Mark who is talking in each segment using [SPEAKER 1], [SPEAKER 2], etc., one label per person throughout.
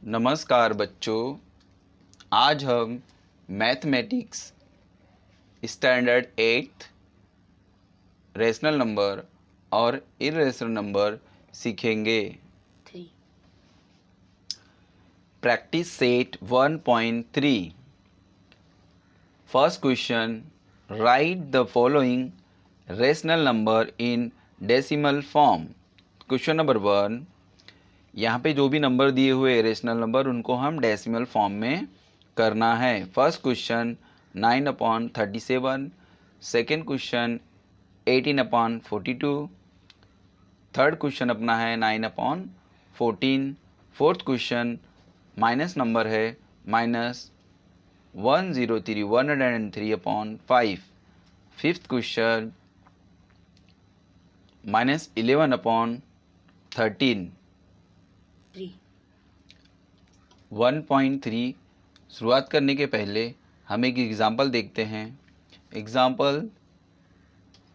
[SPEAKER 1] नमस्कार बच्चों, आज हम mathematics standard 8th rational number और इरेशनल नंबर सीखेंगे। Practice set 1.3। First question, right the following rational number in decimal form. Question number 1, यहाँ पे जो भी नंबर दिए हुए रेशनल नंबर उनको हम डेसिमल फॉर्म में करना है। First question 9/37, second question 18/42, third question अपना है 9/14, फोर्थ क्वेश्चन माइनस नंबर है -103/5, फिफ्थ क्वेश्चन -11/13। 1.3 शुरुआत करने के पहले हम एक एग्ज़ाम्पल देखते हैं। एग्ज़ाम्पल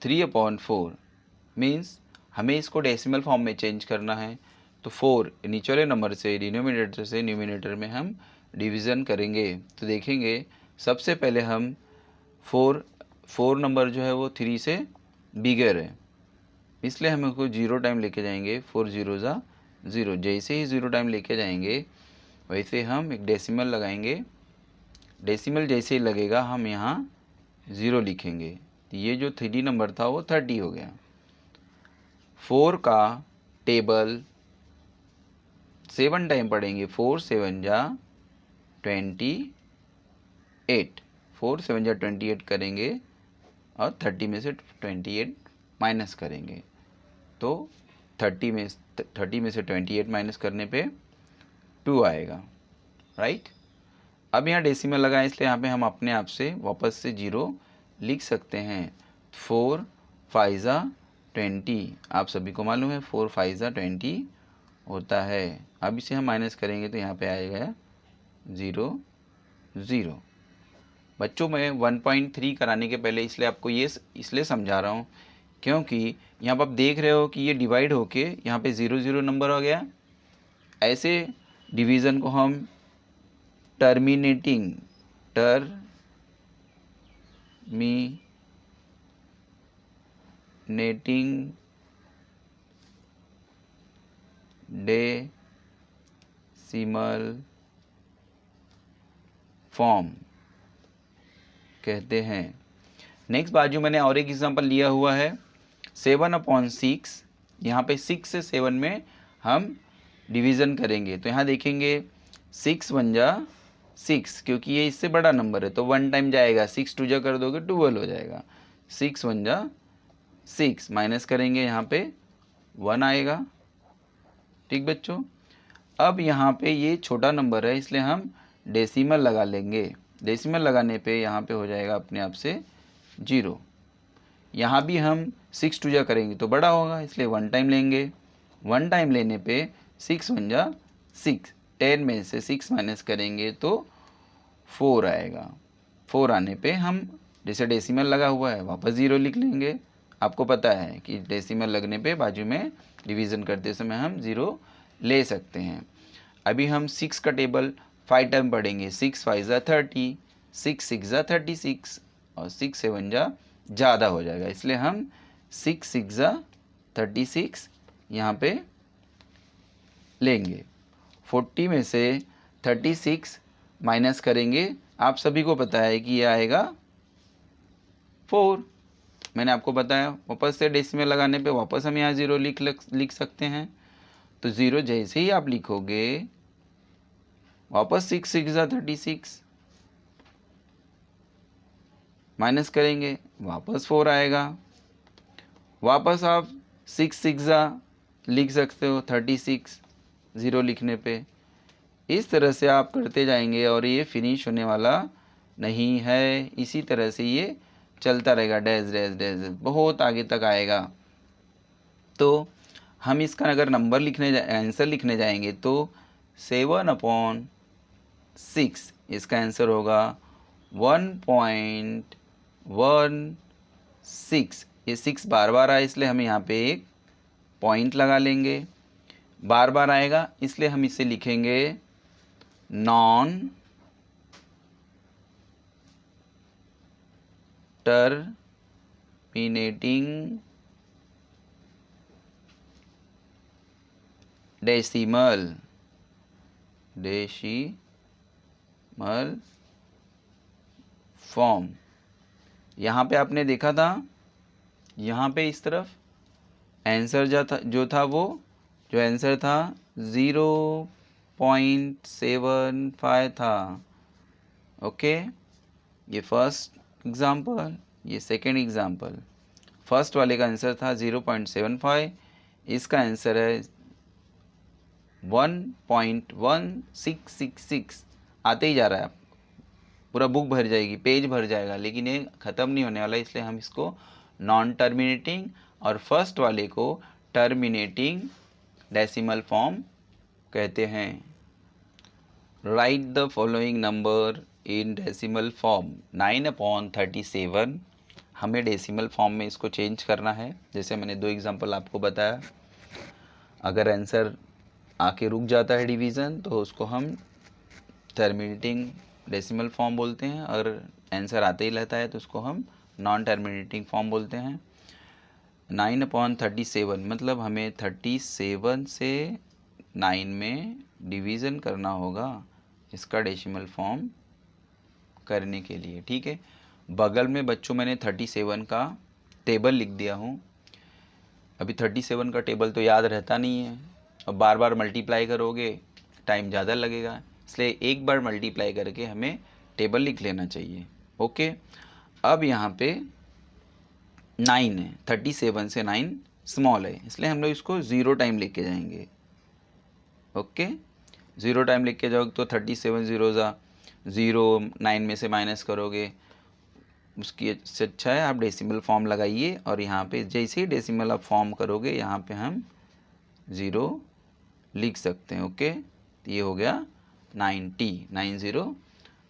[SPEAKER 1] 3/4 मीन्स हमें इसको डेसिमल फॉर्म में चेंज करना है। तो 4 नीचे वाले नंबर से डिनोमिनेटर से न्यूमिनेटर में हम डिवीज़न करेंगे। तो देखेंगे सबसे पहले हम 4 नंबर जो है वो 3 से बिगर है, इसलिए हम उसको 0 टाइम लेके जाएंगे। 4 0 ज़ा 0, जैसे ही 0 टाइम लेके जाएंगे वैसे हम एक डेसिमल लगाएंगे। डेसिमल जैसे ही लगेगा हम यहाँ 0 लिखेंगे। तो ये जो 3D नंबर था वो 30 हो गया। 4 का टेबल 7 टाइम पढ़ेंगे। 4 7 जा 28, 4 7 जा 28 करेंगे और 30 में से 28 माइनस करेंगे। तो 30 में से 28 माइनस करने पे 2 आएगा, राइट। अब यहाँ डेसिमल लगा है इसलिए यहाँ पे हम अपने आप से वापस से 0 लिख सकते हैं। 4 5 जा 20, आप सभी को मालूम है 4 5 जा 20 होता है। अब इसे हम माइनस करेंगे तो यहाँ पे आएगा 0 0। बच्चों, मैं 1.3 कराने के पहले इसलिए आपको ये इसलिए समझा रहा हूँ क्योंकि यहाँ पर आप देख रहे हो कि ये डिवाइड होके यहाँ पे 0 0 नंबर हो गया। ऐसे डिवीज़न को हम टर्मिनेटिंग डेसिमल फॉर्म कहते हैं। नेक्स्ट बाजू मैंने और एक एग्जांपल लिया हुआ है 7/6। यहाँ पे 6 से 7 में हम डिवीज़न करेंगे। तो यहाँ देखेंगे 6 1 जा 6, क्योंकि ये इससे बड़ा नंबर है तो 1 टाइम जाएगा। 6 2 जा कर दोगे 12 हो जाएगा। 6 1 जा 6 माइनस करेंगे, यहाँ पे 1 आएगा। ठीक बच्चों, अब यहाँ पे ये छोटा नंबर है इसलिए हम डेसिमल लगा लेंगे। डेसिमल लगाने पे यहाँ पे हो जाएगा अपने आप से 0। यहाँ भी हम 6 2 जा करेंगे तो बड़ा होगा इसलिए 1 टाइम लेंगे। 1 टाइम लेने पे 6 1 जा 6, 10 में से 6 माइनस करेंगे तो 4 आएगा। 4 आने पे हम जैसे डेसिमल लगा हुआ है वापस 0 लिख लेंगे। आपको पता है कि डेसिमल लगने पे बाजू में डिवीज़न करते समय हम 0 ले सकते हैं। अभी हम 6 का टेबल 5 टाइम पढ़ेंगे। 6 5 जा 30, 6 6 जा 36 और 6 7 जा ज़्यादा हो जाएगा इसलिए हम 6 6 जा 36 यहाँ पे लेंगे। 40 में से 36 माइनस करेंगे। आप सभी को पता है कि ये आएगा 4। मैंने आपको बताया वापस से डेसिमल लगाने पे वापस हम यहाँ 0 लिख सकते हैं। तो 0 जैसे ही आप लिखोगे वापस 6 6 जा 36 माइनस करेंगे वापस 4 आएगा। वापस आप 6 6 जा लिख सकते हो 36 0 लिखने पे। इस तरह से आप करते जाएंगे और ये फिनिश होने वाला नहीं है। इसी तरह से ये चलता रहेगा, डैश डैश डैश बहुत आगे तक आएगा। तो हम इसका अगर नंबर आंसर लिखने जाएंगे तो 7/6 इसका आंसर होगा 1.16। ये 6 बार बार आया इसलिए हम यहाँ पे एक पॉइंट लगा लेंगे। बार बार आएगा इसलिए हम इसे लिखेंगे नॉन टर्मिनेटिंग डेसिमल फॉर्म। यहाँ पे आपने देखा था, यहाँ पे इस तरफ आंसर जो था वो जो आंसर था 0.75 था। ओके, ये फर्स्ट एग्जाम्पल, ये सेकेंड एग्जाम्पल। फर्स्ट वाले का आंसर था 0.75, इसका आंसर है 1.1666। आते ही जा रहा है, पूरा बुक भर जाएगी, पेज भर जाएगा, लेकिन ये ख़त्म नहीं होने वाला, इसलिए हम इसको नॉन टर्मिनेटिंग और फर्स्ट वाले को टर्मिनेटिंग डेसिमल फॉर्म कहते हैं। Right the following number in decimal form. 9/37 हमें डेसिमल फॉर्म में इसको चेंज करना है। जैसे मैंने 2 एग्जांपल आपको बताया, अगर आंसर आके रुक जाता है डिवीज़न तो उसको हम टर्मिनेटिंग डेसिमल फॉर्म बोलते हैं, और आंसर आते ही रहता है तो उसको हम नॉन टर्मिनेटिंग फॉर्म बोलते हैं। 9/37 मतलब हमें 37 से 9 में डिवीज़न करना होगा इसका डेसिमल फॉर्म करने के लिए। ठीक है, बगल में बच्चों मैंने 37 का टेबल लिख दिया हूँ। अभी 37 का टेबल तो याद रहता नहीं है, अब बार बार मल्टीप्लाई करोगे टाइम ज़्यादा लगेगा, इसलिए एक बार मल्टीप्लाई करके हमें टेबल लिख लेना चाहिए। ओके, अब यहाँ पे 9 है, 37 से 9 स्मॉल है, इसलिए हम लोग इसको 0 टाइम लेके जाएंगे। ओके, 0 टाइम लेके जाओगे तो 37 0 ज़ा 0, 9 में से माइनस करोगे, उसकी से अच्छा है आप डेसिमल फॉर्म लगाइए, और यहाँ पे जैसे ही डेसिमल आप फॉर्म करोगे यहाँ पे हम 0 लिख सकते हैं। ओके, तो ये हो गया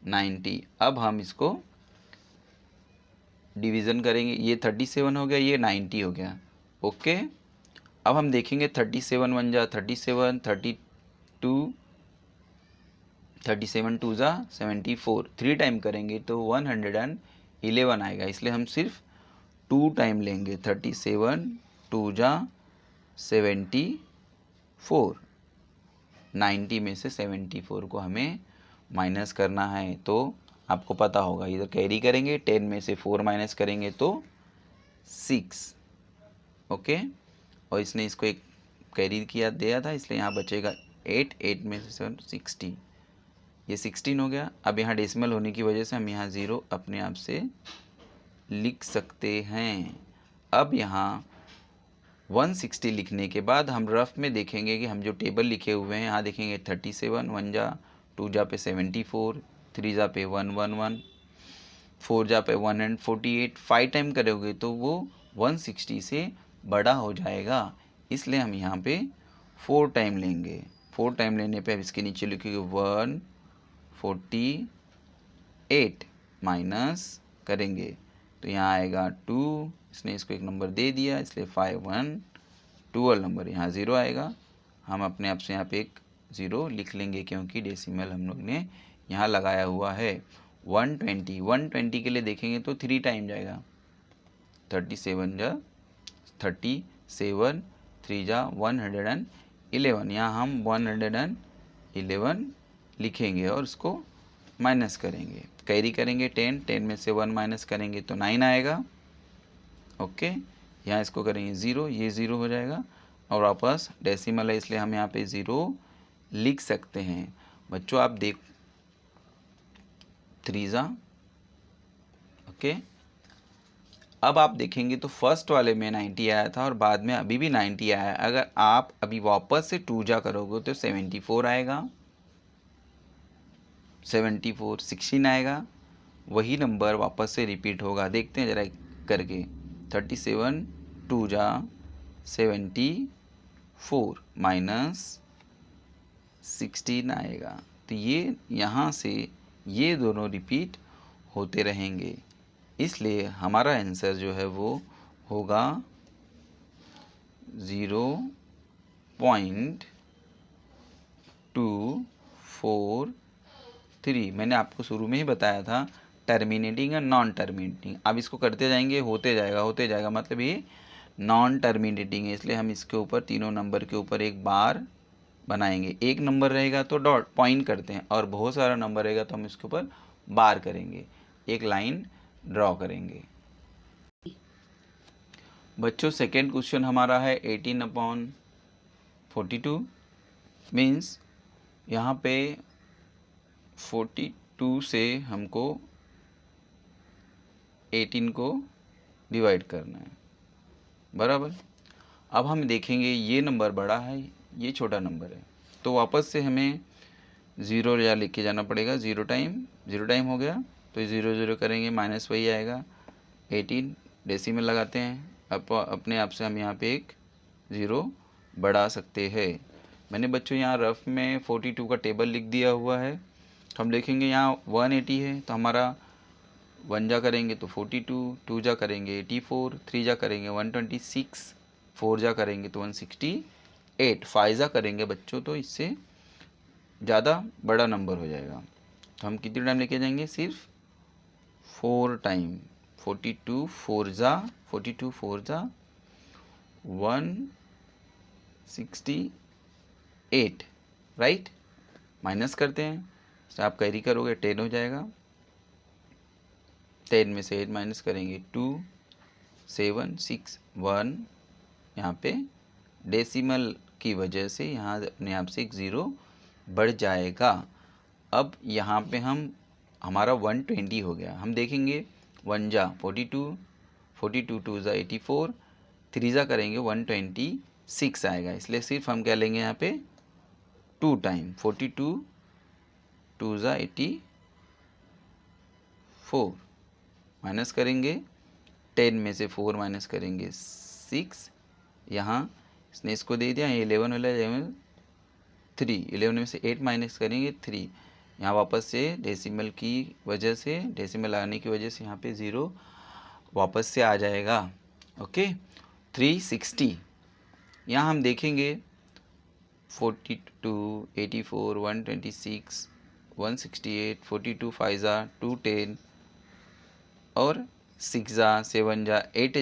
[SPEAKER 1] 90। अब हम इसको डिवीज़न करेंगे, ये 37 हो गया, ये 90 हो गया। ओके, अब हम देखेंगे 37 1 जा 37, 32, 37 2 जा 74, 3 टाइम करेंगे तो 111 आएगा, इसलिए हम सिर्फ 2 टाइम लेंगे। 37 2 जा 74, 90 में से 74 को हमें माइनस करना है, तो आपको पता होगा इधर कैरी करेंगे, 10 में से 4 माइनस करेंगे तो 6। ओके, और इसने इसको एक कैरी किया दिया था, इसलिए यहाँ बचेगा 8, 8 में से 7 16, ये 16 हो गया। अब यहाँ डेसिमल होने की वजह से हम यहाँ 0 अपने आप से लिख सकते हैं। अब यहाँ 160 लिखने के बाद हम रफ में देखेंगे कि हम जो टेबल लिखे हुए हैं, यहाँ देखेंगे 37 1 जा 2 जा पे 74, 3 जा पे 111, 4 जा पे 148, 5 टाइम करोगे तो वो 160 से बड़ा हो जाएगा, इसलिए हम यहाँ पे 4 टाइम लेंगे। 4 टाइम लेने पे अब इसके नीचे लिखेंगे 148 माइनस करेंगे तो यहाँ आएगा 2, इसने इसको एक नंबर दे दिया इसलिए 5 1 12 नंबर, यहाँ 0 आएगा। हम अपने आप से यहाँ पे एक 0 लिख लेंगे क्योंकि डेसिमल हम लोग ने यहाँ लगाया हुआ है। 120 के लिए देखेंगे तो 3 टाइम जाएगा, 37 जा 37, 3 जा 111, यहाँ हम 111 लिखेंगे और इसको माइनस करेंगे, कैरी करेंगे 10, 10 में से 1 माइनस करेंगे तो 9 आएगा। ओके, यहाँ इसको करेंगे 0, ये 0 हो जाएगा और वापस डेसिमल है इसलिए हम यहाँ पे 0 लिख सकते हैं। बच्चों आप देख 3 जा ओके, अब आप देखेंगे तो फर्स्ट वाले में 90 आया था और बाद में अभी भी 90 आया है। अगर आप अभी वापस से 2 जा करोगे तो 74 आएगा, 74 16 आएगा, वही नंबर वापस से रिपीट होगा। देखते हैं ज़रा करके, 37 2 जा 74 माइनस 16 आएगा, तो ये यहाँ से ये दोनों रिपीट होते रहेंगे, इसलिए हमारा आंसर जो है वो होगा 0.247 3, मैंने आपको शुरू में ही बताया था टर्मिनेटिंग और नॉन टर्मिनेटिंग। अब इसको करते जाएंगे, होते जाएगा, मतलब ये नॉन टर्मिनेटिंग है, इसलिए हम इसके ऊपर तीनों नंबर के ऊपर एक बार बनाएंगे। एक नंबर रहेगा तो डॉट पॉइंट करते हैं, और बहुत सारा नंबर रहेगा तो हम इसके ऊपर बार करेंगे, एक लाइन ड्रॉ करेंगे। बच्चों सेकेंड क्वेश्चन हमारा है 18/42 मीन्स यहाँ पे 42 से हमको 18 को डिवाइड करना है, बराबर। अब हम देखेंगे ये नंबर बड़ा है, ये छोटा नंबर है, तो वापस से हमें ज़ीरो या लेके जाना पड़ेगा। ज़ीरो टाइम हो गया तो ज़ीरो ज़ीरो करेंगे, माइनस वही आएगा 18, डेसिमल लगाते हैं। अब अपने आप से हम यहाँ पे एक ज़ीरो बढ़ा सकते हैं। मैंने बच्चों यहाँ रफ में 42 का टेबल लिख दिया हुआ है। हम देखेंगे यहाँ 180 है तो हमारा 1 जा करेंगे तो 42, 2 जा करेंगे 84, 3 जा करेंगे 126, 4 जा करेंगे तो 168, 5 जा करेंगे बच्चों तो इससे ज़्यादा बड़ा नंबर हो जाएगा। तो हम कितने टाइम लेके जाएंगे, सिर्फ 4 टाइम। 42 4 जा 168, राइट। माइनस करते हैं तो आप कैरी करोगे 10 हो जाएगा। 10 में से 8 माइनस करेंगे 2, 7, 6, 1। यहाँ पे डेसिमल की वजह से यहाँ अपने आप से एक ज़ीरो बढ़ जाएगा। अब यहाँ पे हमारा 120 हो गया। हम देखेंगे 1 जा 42, 42 2 जा 84, 3 जा करेंगे 126 आएगा, इसलिए सिर्फ हम क्या लेंगे यहाँ पे 2 टाइम। 42 2 जा 84, माइनस करेंगे 10 में से 4 माइनस करेंगे 6, यहाँ इसने इसको दे दिया 11 वाला 3, 11 में से 8 माइनस करेंगे 3, यहाँ वापस से डेसिमल की वजह से, डेसिमल आने की वजह से यहाँ पे ज़ीरो वापस से आ जाएगा। ओके 360। यहाँ हम देखेंगे 42, 84, 126, 168, 42 5 जा 210 और 6 जा 7 जा 8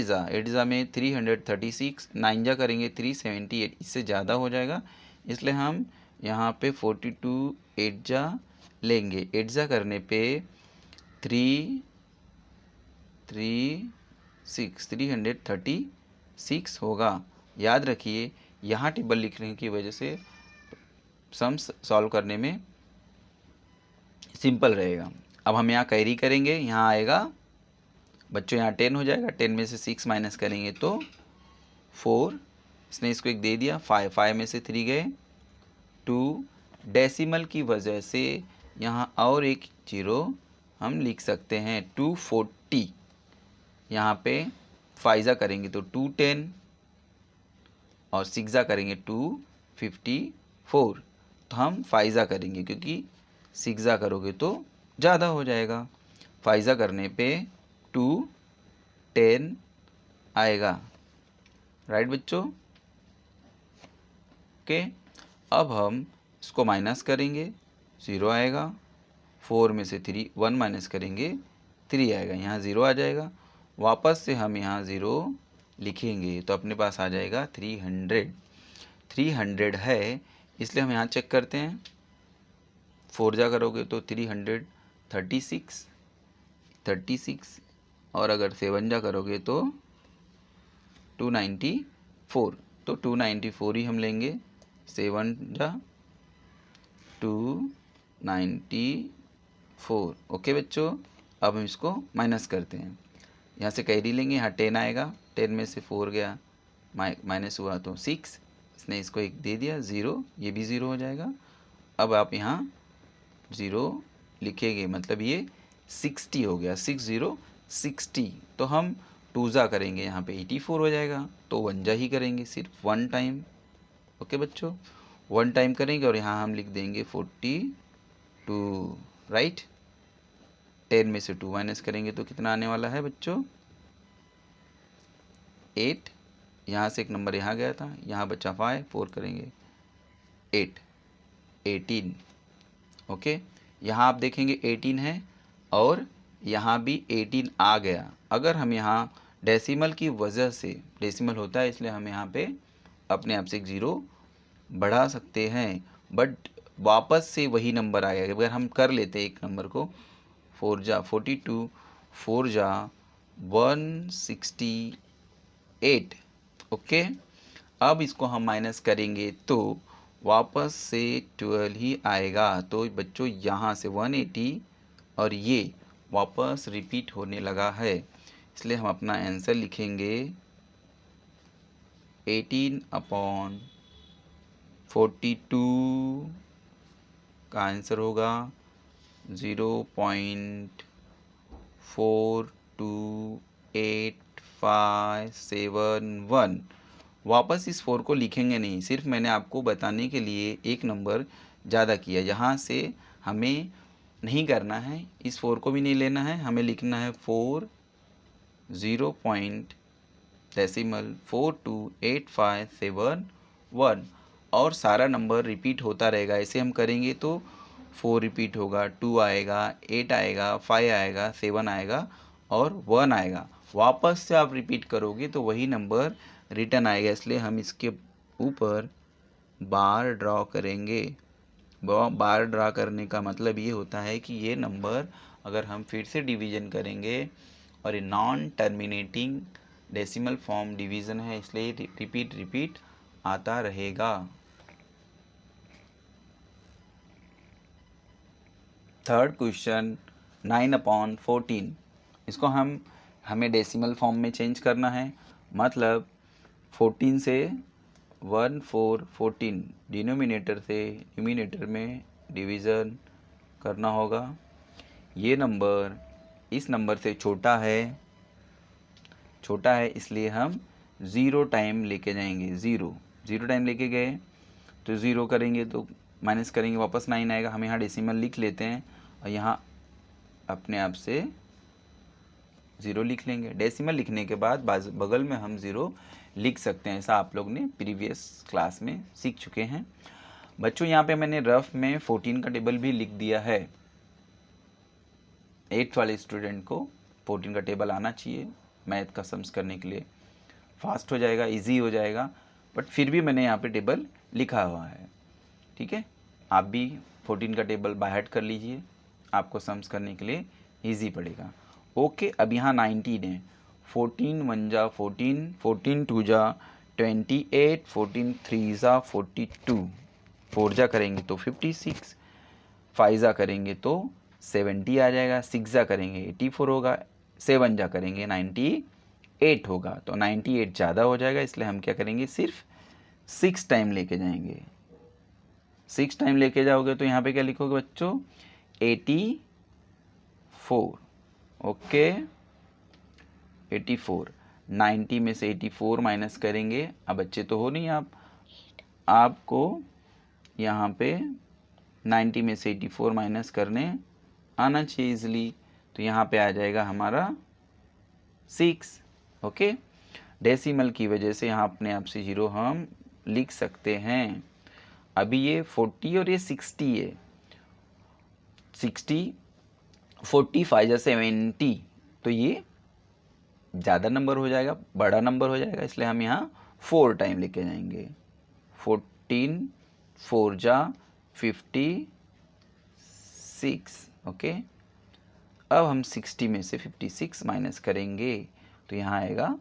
[SPEAKER 1] जा में 336, 9 जा करेंगे 378, इससे ज़्यादा हो जाएगा, इसलिए हम यहाँ पे 42 8 जा लेंगे। 8 जा करने पे 336 होगा। याद रखिए यहाँ टेबल लिखने की वजह से सम्स सॉल्व करने में सिंपल रहेगा। अब हम यहाँ कैरी करेंगे, यहाँ आएगा बच्चों, यहाँ 10 हो जाएगा। 10 में से 6 माइनस करेंगे तो 4, इसने इसको एक दे दिया 5 में से 3 गए 2, डेसिमल की वजह से यहाँ और एक जीरो हम लिख सकते हैं 240। यहाँ पे 5 जा करेंगे तो 210 और 6 जा करेंगे 254, तो हम 5 जा करेंगे क्योंकि 6 जा करोगे तो ज़्यादा हो जाएगा। 5 जा करने पे 210 आएगा, राइट बच्चों। ओके अब हम इसको माइनस करेंगे, 0 आएगा। 4 में से 1 माइनस करेंगे 3 आएगा, यहाँ 0 आ जाएगा। वापस से हम यहाँ 0 लिखेंगे तो अपने पास आ जाएगा 300 है, इसलिए हम यहाँ चेक करते हैं। 4 जा करोगे तो 336 और अगर 7 जा करोगे तो 294, तो 294 ही हम लेंगे। 7 जा 294। ओके बच्चों, अब हम इसको माइनस करते हैं। यहाँ से कैरी लेंगे, यहाँ 10 आएगा। 10 में से 4 गया, माइनस हुआ तो 6, इसने इसको एक दे दिया 0, ये भी 0 हो जाएगा। अब आप यहाँ 0 लिखेंगे, मतलब ये 60 हो गया, 60। तो हम 2 जा करेंगे, यहाँ पे 84 हो जाएगा, तो 1 जा ही करेंगे, सिर्फ 1 टाइम। ओके बच्चों, 1 टाइम करेंगे और यहाँ हम लिख देंगे 42, राइट। 10 में से 2 माइनस करेंगे तो कितना आने वाला है बच्चों, 8। यहाँ से एक नंबर यहाँ गया था, यहाँ बचा 5, 4 करेंगे 8, 18। ओके यहाँ आप देखेंगे 18 है और यहाँ भी 18 आ गया। अगर हम यहाँ डेसिमल की वजह से, डेसिमल होता है इसलिए हम यहाँ पे अपने आप से एक ज़ीरो बढ़ा सकते हैं, बट वापस से वही नंबर आएगा। अगर हम कर लेते एक नंबर को 4 जा 42, 4 जा 168, ओके। अब इसको हम माइनस करेंगे तो वापस से 12 ही आएगा। तो बच्चों यहाँ से 180 और ये वापस रिपीट होने लगा है, इसलिए हम अपना आंसर लिखेंगे 18/42 का आंसर होगा 0.428571। वापस इस 4 को लिखेंगे नहीं, सिर्फ मैंने आपको बताने के लिए एक नंबर ज़्यादा किया। यहाँ से हमें नहीं करना है, इस 4 को भी नहीं लेना है, हमें लिखना है 0.428571 और सारा नंबर रिपीट होता रहेगा। ऐसे हम करेंगे तो 4 रिपीट होगा, 2 आएगा, 8 आएगा, 5 आएगा, 7 आएगा और 1 आएगा। वापस से आप रिपीट करोगे तो वही नंबर रिटर्न आएगा, इसलिए हम इसके ऊपर बार ड्रॉ करेंगे। बार ड्रा करने का मतलब ये होता है कि ये नंबर अगर हम फिर से डिवीज़न करेंगे और ये non terminating decimal form division है, इसलिए रिपीट आता रहेगा। थर्ड क्वेश्चन 9/14, इसको हमें डेसिमल फॉर्म में चेंज करना है। मतलब 14 से 14 डिनोमिनेटर से न्यूमिनेटर में डिवीज़न करना होगा। ये नंबर इस नंबर से छोटा है इसलिए हम 0 टाइम लेके जाएंगे। 0 टाइम लेके गए तो 0 करेंगे तो माइनस करेंगे, वापस 9 आएगा। हम यहाँ डेसिमल लिख लेते हैं और यहाँ अपने आप से 0 लिख लेंगे। डेसिमल लिखने के बाद बगल में हम 0 लिख सकते हैं, ऐसा आप लोग ने प्रीवियस क्लास में सीख चुके हैं। बच्चों यहाँ पे मैंने रफ में 14 का टेबल भी लिख दिया है। 8th वाले स्टूडेंट को 14 का टेबल आना चाहिए, मैथ का सम्स करने के लिए फास्ट हो जाएगा, इजी हो जाएगा। बट फिर भी मैंने यहाँ पे टेबल लिखा हुआ है, ठीक है। आप भी 14 का टेबल बाय हार्ट कर लीजिए, आपको सम्स करने के लिए ईजी पड़ेगा। ओके, अब यहाँ 19 है। 14 1 जा 14, 14 2 जा 28, 14 3 जा 42, 4 जा करेंगे तो 56, 5 जा करेंगे तो 70 आ जाएगा, 6 जा करेंगे 84 होगा, 7 जा करेंगे 98 होगा। तो 98 ज़्यादा हो जाएगा, इसलिए हम क्या करेंगे, सिर्फ 6 टाइम लेके जाएंगे। 6 टाइम लेके जाओगे तो यहाँ पे क्या लिखोगे बच्चों, 84, ओके 84। 90 में से 84 माइनस करेंगे, अब बच्चे तो हो नहीं आप, आपको यहाँ पे 90 में से 84 माइनस करने आना चाहिए इजली। तो यहाँ पे आ जाएगा हमारा 6, ओके। डेसिमल की वजह से यहाँ अपने आप से 0 हम लिख सकते हैं। अभी ये 40 और ये 60 है। 60 45 या 70, तो ये ज़्यादा नंबर हो जाएगा, बड़ा नंबर हो जाएगा, इसलिए हम यहाँ 4 टाइम लेके जाएंगे। 14 4 जा 56, ओके। अब हम 60 में से 56 माइनस करेंगे तो यहाँ आएगा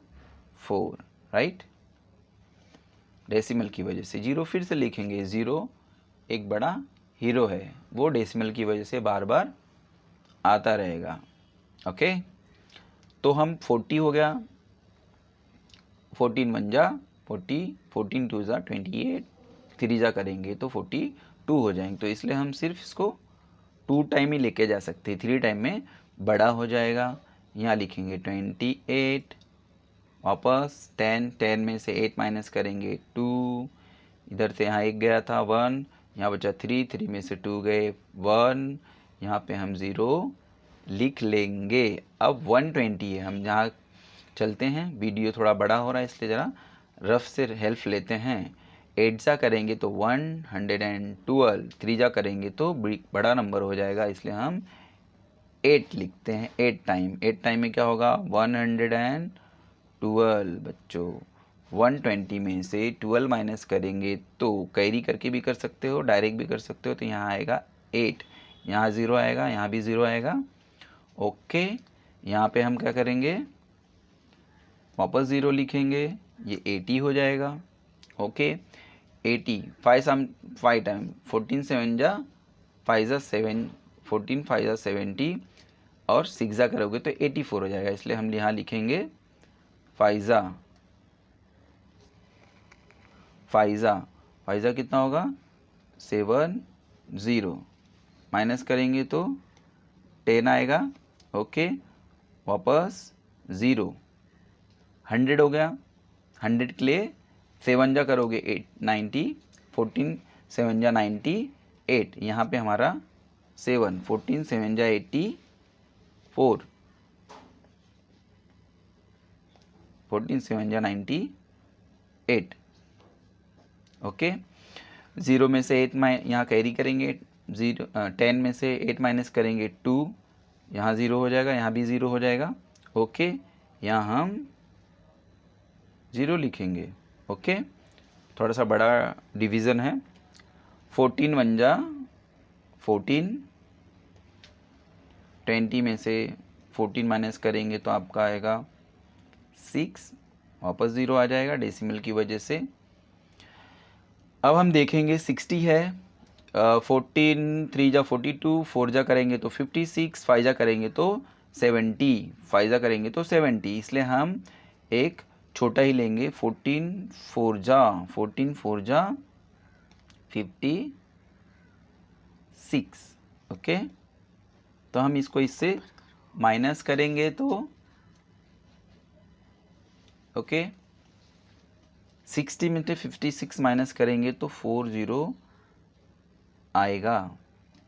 [SPEAKER 1] 4, राइट। डेसिमल की वजह से 0 फिर से लिखेंगे। 0 एक बड़ा हीरो है, वो डेसिमल की वजह से बार बार आता रहेगा, ओके। तो हम 40 हो गया, 14 1 जा 40, 14 2 जा 28, 3 जा करेंगे तो 42 हो जाएंगे। तो इसलिए हम सिर्फ इसको 2 टाइम ही लेके जा सकते हैं, 3 टाइम में बड़ा हो जाएगा। यहाँ लिखेंगे 28, वापस 10 में से 8 माइनस करेंगे 2, इधर से यहाँ 1 गया था 1, यहाँ बचा 3 में से 2 गए 1, यहाँ पे हम 0 लिख लेंगे। अब 120 है, हम यहाँ चलते हैं, वीडियो थोड़ा बड़ा हो रहा है इसलिए ज़रा रफ से हेल्प लेते हैं। 8 जा करेंगे तो 112, 3 जा करेंगे तो बड़ा नंबर हो जाएगा, इसलिए हम 8 लिखते हैं। 8 टाइम में क्या होगा 112 बच्चों। 120 में से 12 माइनस करेंगे तो कैरी करके भी कर सकते हो, डायरेक्ट भी कर सकते हो, तो यहाँ आएगा 8, यहाँ 0 आएगा, यहाँ भी 0 आएगा। ओके, यहाँ पे हम क्या करेंगे, वापस 0 लिखेंगे, ये 80 हो जाएगा। ओके, 80 5 टाइम 14 7 जा 5 जा 7, 14 5 जा 70 और 6 जा करोगे तो 84 हो जाएगा, इसलिए हम यहाँ लिखेंगे 5 जा कितना होगा 70, माइनस करेंगे तो 10 आएगा। ओके, वापस 0, 100 हो गया। 100 के लिए 7 जा करोगे 90, 14 7 जा 98, यहाँ पे हमारा 7, 14 7 जा 84, 14 7 जा 98। ओके, 0 में से 8 यहाँ कैरी करेंगे, 10 में से 8 माइनस करेंगे 2, यहाँ 0 हो जाएगा, यहाँ भी 0 हो जाएगा। ओके, यहाँ हम 0 लिखेंगे। ओके, थोड़ा सा बड़ा डिवीज़न है। 14 1 जा 14, 20 में से 14 माइनस करेंगे तो आपका आएगा 6, वापस 0 आ जाएगा डेसिमल की वजह से। अब हम देखेंगे 60 है, 14 3 जा 42, 4 जा करेंगे तो 56, 5 जा करेंगे तो 70, 5 जा करेंगे तो 70, इसलिए हम एक छोटा ही लेंगे। 14 4 जा 56। ओके, तो हम इसको इससे माइनस करेंगे तो ओके 60 में से 56 माइनस करेंगे तो 40 आएगा।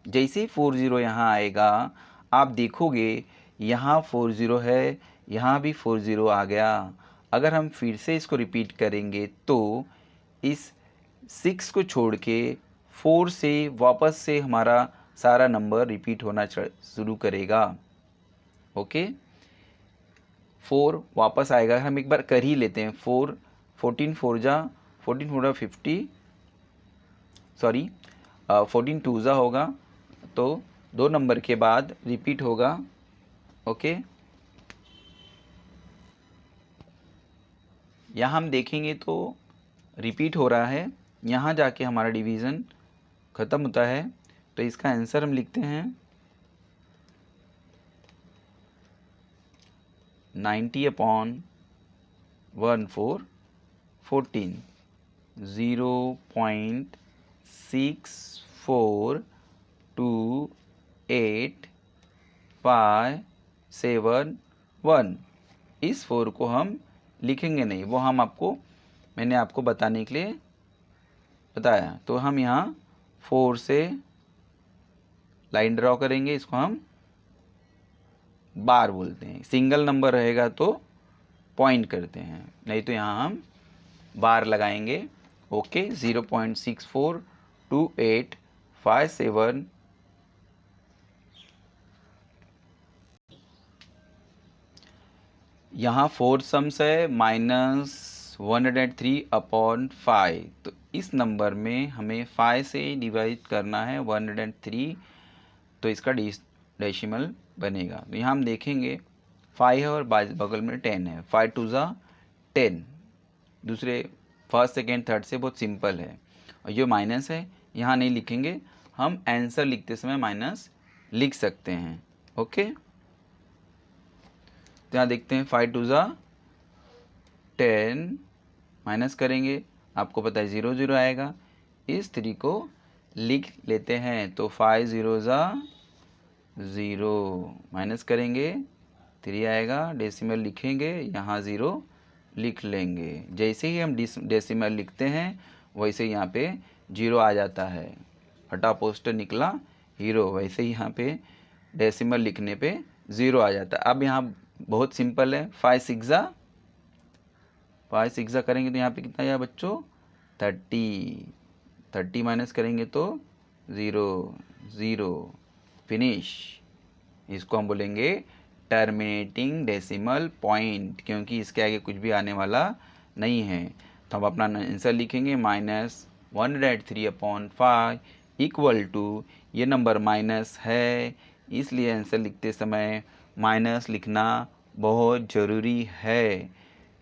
[SPEAKER 1] जैसे ही 40 यहाँ आएगा आप देखोगे यहाँ 40 है, यहाँ भी 40 आ गया। अगर हम फिर से इसको रिपीट करेंगे तो इस 6 को छोड़ के 4 से वापस से हमारा सारा नंबर रिपीट होना शुरू करेगा। ओके, 4 वापस आएगा, हम एक बार कर ही लेते हैं। 14 4 जा 50, सॉरी 14 2 जा होगा तो 2 नंबर के बाद रिपीट होगा। ओके, यहाँ हम देखेंगे तो रिपीट हो रहा है, यहाँ जाके हमारा डिवीज़न ख़त्म होता है, तो इसका आंसर हम लिखते हैं 90/14, 14, 0.642857 इस 4 को हम लिखेंगे नहीं, वो मैंने आपको बताने के लिए बताया। तो हम यहाँ 4 से लाइन ड्रॉ करेंगे, इसको हम बार बोलते हैं। सिंगल नंबर रहेगा तो पॉइंट करते हैं, नहीं तो यहाँ हम बार लगाएंगे। ओके, 0.642857 यहाँ 4 सम्स है -103/5, तो इस नंबर में हमें 5 से डिवाइड करना है 103, तो इसका डेसिमल बनेगा। तो यहाँ हम देखेंगे 5 है और बगल में 10 है, 5 2 जा 10। दूसरे फर्स्ट सेकेंड थर्ड से बहुत सिंपल है। और जो माइनस है यहाँ नहीं लिखेंगे, हम आंसर लिखते समय माइनस लिख सकते हैं। ओके, तो यहाँ देखते हैं 5 2 जा 10, माइनस करेंगे, आपको पता है 0 0 आएगा। इस 3 को लिख लेते हैं, तो 5 0 जा 0, माइनस करेंगे 3 आएगा, डेसिमल लिखेंगे, यहाँ 0 लिख लेंगे। जैसे ही हम डेसिमल लिखते हैं वैसे यहाँ पे 0 आ जाता है, फटा पोस्टर निकला हीरो, वैसे ही यहाँ पे डेसिमल लिखने पे 0 आ जाता है। अब यहाँ बहुत सिंपल है, 5 6 जा करेंगे तो यहाँ पे कितना आया बच्चों 30 माइनस करेंगे तो 0 0 फिनिश। इसको हम बोलेंगे टर्मिनेटिंग डेसिमल पॉइंट, क्योंकि इसके आगे कुछ भी आने वाला नहीं है। तो हम अपना आंसर लिखेंगे -103/5 इक्वल टू, ये नंबर माइनस है इसलिए आंसर लिखते समय माइनस लिखना बहुत ज़रूरी है।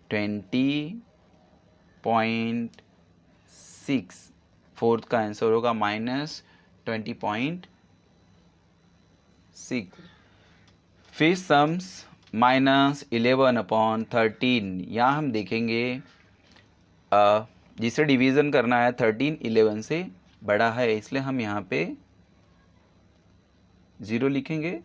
[SPEAKER 1] 20.6, फोर्थ का आंसर होगा -20.6। फिर सम्स -11/13, यहाँ हम देखेंगे जिसे डिवीज़न करना है 13 11 से बड़ा है, इसलिए हम यहाँ पे 0 लिखेंगे,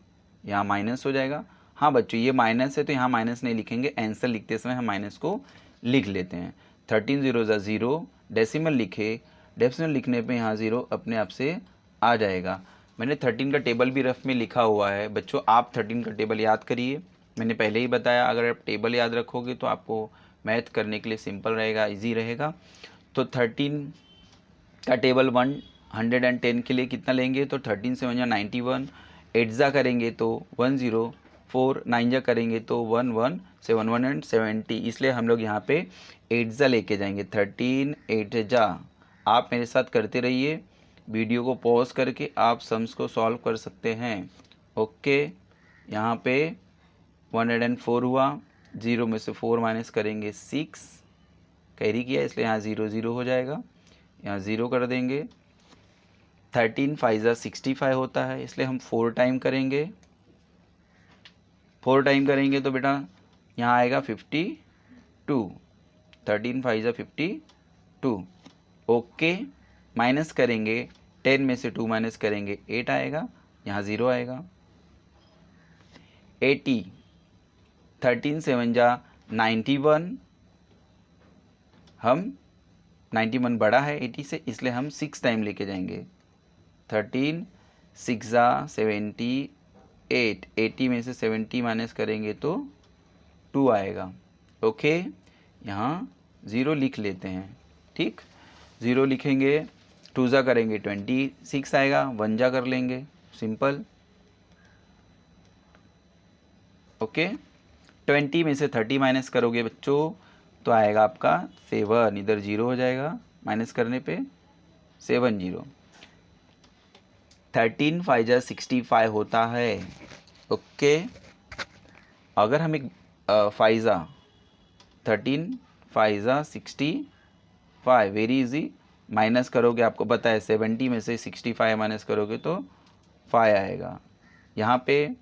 [SPEAKER 1] यहाँ माइनस हो जाएगा। हाँ बच्चों, ये माइनस है तो यहाँ माइनस नहीं लिखेंगे, आंसर लिखते समय हम माइनस को लिख लेते हैं। 13 0 0, डेसिमल लिखे, डेसिमल लिखने पे यहाँ 0 अपने आप से आ जाएगा। मैंने 13 का टेबल भी रफ में लिखा हुआ है बच्चों, आप 13 का टेबल याद करिए। मैंने पहले ही बताया, अगर आप टेबल याद रखोगे तो आपको मैथ करने के लिए सिंपल रहेगा, इजी रहेगा। तो 13 का टेबल 110 के लिए कितना लेंगे, तो 13 7 जा 91, 8 जा करेंगे तो 104, 9 जा करेंगे तो 117 170, इसलिए हम लोग यहाँ पे 8 जा लेके जाएंगे। 13 8 जा। आप मेरे साथ करते रहिए, वीडियो को पॉज करके आप सम्स को सॉल्व कर सकते हैं। ओके, यहाँ पे 104 हुआ, 0 में से 4 माइनस करेंगे 6, कैरी किया इसलिए यहाँ 0 0 हो जाएगा, यहाँ 0 कर देंगे। 13 5 जा 65 होता है, इसलिए हम 4 टाइम करेंगे। 4 टाइम करेंगे तो बेटा यहाँ आएगा 52। 13 5 जा 52। ओके, माइनस करेंगे, 10 में से 2 माइनस करेंगे 8 आएगा, यहाँ 0 आएगा। 80, 13 7 जा 91, हम 91 बड़ा है 80 से, इसलिए हम 6 टाइम लेके जाएंगे। 13 6 जा 78, 80 में से 70 माइनस करेंगे तो 2 आएगा। ओके, यहाँ 0 लिख लेते हैं, ठीक, 0 लिखेंगे, 2 जा करेंगे 26 आएगा, 1 जा कर लेंगे, सिंपल। ओके, 20 में से 30 माइनस करोगे बच्चों तो आएगा आपका 7, इधर 0 हो जाएगा माइनस करने पे 7 0। 13 5 जा 65 होता है। ओके, अगर हम एक 5 जा 13 5 जा 65, वेरी इजी, माइनस करोगे आपको पता है 70 में से 65 माइनस करोगे तो 5 आएगा। यहाँ पे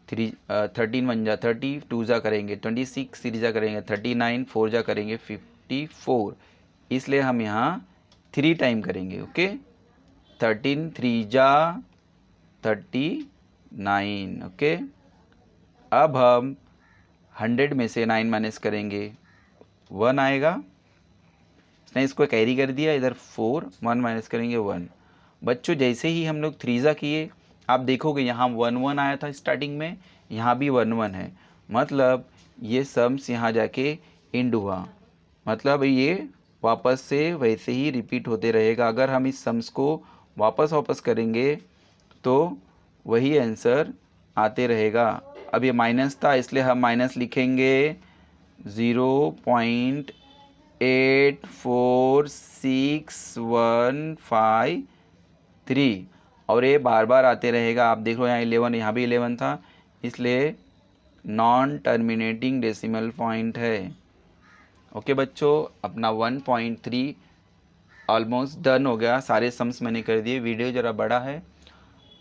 [SPEAKER 1] 13 1 जा 30, 2 जा करेंगे 26, 3 जा करेंगे 39, 4 जा करेंगे 54, इसलिए हम यहाँ 3 टाइम करेंगे। ओके, 13 3 जा 39। ओके, अब हम 100 में से 9 माइनस करेंगे 1 आएगा, इसने इसको कैरी कर दिया, इधर 4 1 माइनस करेंगे 1। बच्चों जैसे ही हम लोग 3 जा किए, आप देखोगे यहाँ 1 1 आया था स्टार्टिंग में, यहाँ भी 1 1 है, मतलब ये सम्स यहाँ जाके एंड हुआ, मतलब ये वापस से वैसे ही रिपीट होते रहेगा। अगर हम इस सम्स को वापस करेंगे तो वही आंसर आते रहेगा। अब ये माइनस था इसलिए हम माइनस लिखेंगे 0.846153, और ये बार बार आते रहेगा। आप देख लो यहाँ 11, यहाँ भी 11 था, इसलिए नॉन टर्मिनेटिंग डेसिमल पॉइंट है। ओके बच्चों, अपना 1.3 ऑलमोस्ट डन हो गया, सारे सम्स मैंने कर दिए। वीडियो ज़रा बड़ा है,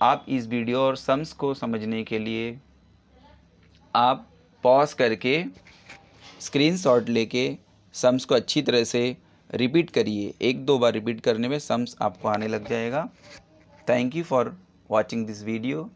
[SPEAKER 1] आप इस वीडियो और सम्स को समझने के लिए आप पॉज करके स्क्रीनशॉट लेके सम्स को अच्छी तरह से रिपीट करिए। 1-2 बार रिपीट करने में सम्स आपको आने लग जाएगा। Thank you for watching this video.